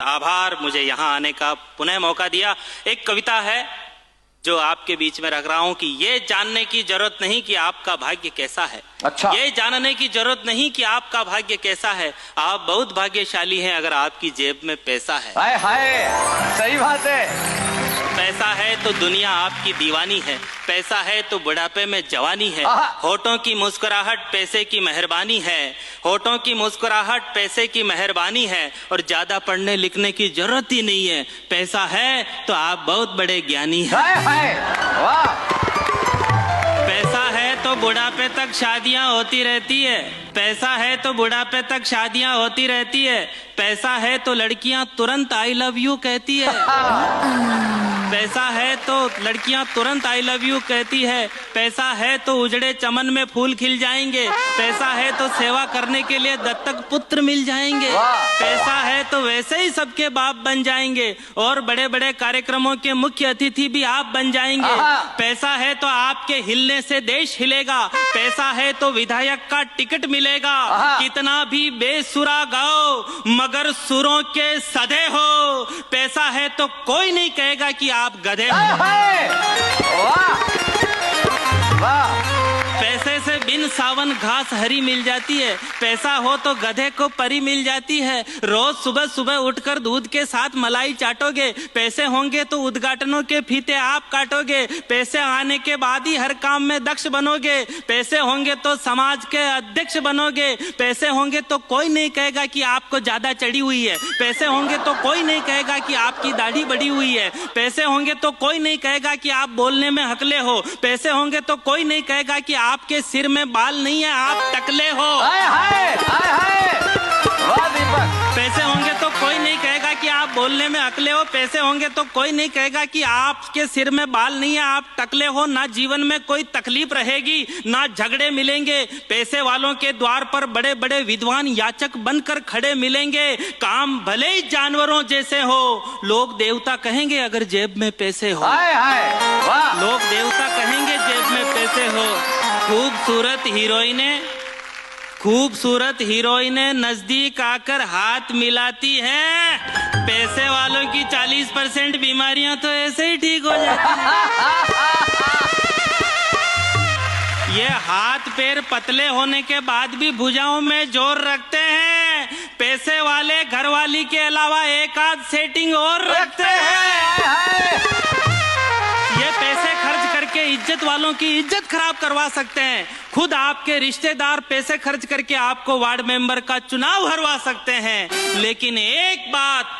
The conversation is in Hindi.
आभार मुझे यहाँ आने का पुनः मौका दिया। एक कविता है जो आपके बीच में रख रहा हूं कि ये जानने की जरूरत नहीं कि आपका भाग्य कैसा है। अच्छा। ये जानने की जरूरत नहीं कि आपका भाग्य कैसा है। आप बहुत भाग्यशाली हैं अगर आपकी जेब में पैसा है। हाय हाय, सही बात है। पैसा है तो दुनिया आपकी दीवानी है। पैसा है तो बुढ़ापे में जवानी है। होठों की मुस्कुराहट पैसे की मेहरबानी है। होठों की मुस्कुराहट पैसे की मेहरबानी है। और ज्यादा पढ़ने लिखने की जरूरत ही नहीं है। पैसा है तो आप बहुत बड़े ज्ञानी हैं। हाय हाय, वाह। पैसा है तो बुढ़ापे तक शादियां होती रहती है। पैसा है तो बुढ़ापे तक शादियां होती रहती है। पैसा है तो लड़कियां तुरंत आई लव यू कहती है। पैसा है तो लड़कियां तुरंत आई लव यू कहती है। पैसा है तो उजड़े चमन में फूल खिल जाएंगे। पैसा है तो सेवा करने के लिए दत्तक पुत्र मिल जाएंगे। पैसा है तो वैसे ही सबके बाप बन जाएंगे और बड़े बड़े कार्यक्रमों के मुख्य अतिथि भी आप बन जाएंगे। पैसा है तो आपके हिलने से देश हिलेगा। पैसा है तो विधायक का टिकट मिलेगा। कितना भी बेसुरा गाओ मगर सुरों के सधे हो। पैसा है तो कोई नहीं कहेगा कि आप गधे हो। वाह वाह। पैसे से बिन सावन घास हरी मिल जाती है। पैसा हो तो गधे को परी मिल जाती है। रोज सुबह सुबह उठकर दूध के साथ मलाई चाटोगे। पैसे होंगे तो उद्घाटनों के फीते आप काटोगे। पैसे आने के बाद ही हर काम में दक्ष बनोगे। पैसे होंगे तो समाज के अध्यक्ष बनोगे। पैसे होंगे तो कोई नहीं कहेगा कि आपको ज्यादा चढ़ी हुई है। पैसे होंगे तो कोई नहीं कहेगा कि आपकी दाढ़ी बढ़ी हुई है। पैसे होंगे तो कोई नहीं कहेगा कि आप बोलने में हकले हो। पैसे होंगे तो कोई नहीं कहेगा कि आपके सिर में बाल नहीं है, आप टकले हो। हाय हाय, हाय हाय। वाह दीपक। पैसे होंगे तो कोई नहीं कहेगा कि आप बोलने में अकले हो। पैसे होंगे तो कोई नहीं कहेगा कि आपके सिर में बाल नहीं है, आप टकले हो। ना जीवन में कोई तकलीफ रहेगी, ना झगड़े मिलेंगे। पैसे वालों के द्वार पर बड़े बड़े विद्वान याचक बनकर खड़े मिलेंगे। काम भले ही जानवरों जैसे हो, लोग देवता कहेंगे अगर जेब में पैसे हो। हाय हाय, वाह। लोग देवता कहेंगे जेब में पैसे हो। खूबसूरत हीरोइनें नजदीक आकर हाथ मिलाती हैं। पैसे वालों की 40% बीमारियां तो ऐसे ही ठीक हो जाती हैं। ये हाथ पैर पतले होने के बाद भी भुजाओं में जोर रखते हैं। पैसे वाले घरवाली के अलावा एक आध सेटिंग और रखते हैं। ये पैसे खर्च करके इज्जत वालों की इज्जत खराब करवा सकते हैं। खुद आपके रिश्तेदार पैसे खर्च करके आपको वार्ड मेंबर का चुनाव हरवा सकते हैं। लेकिन एक बात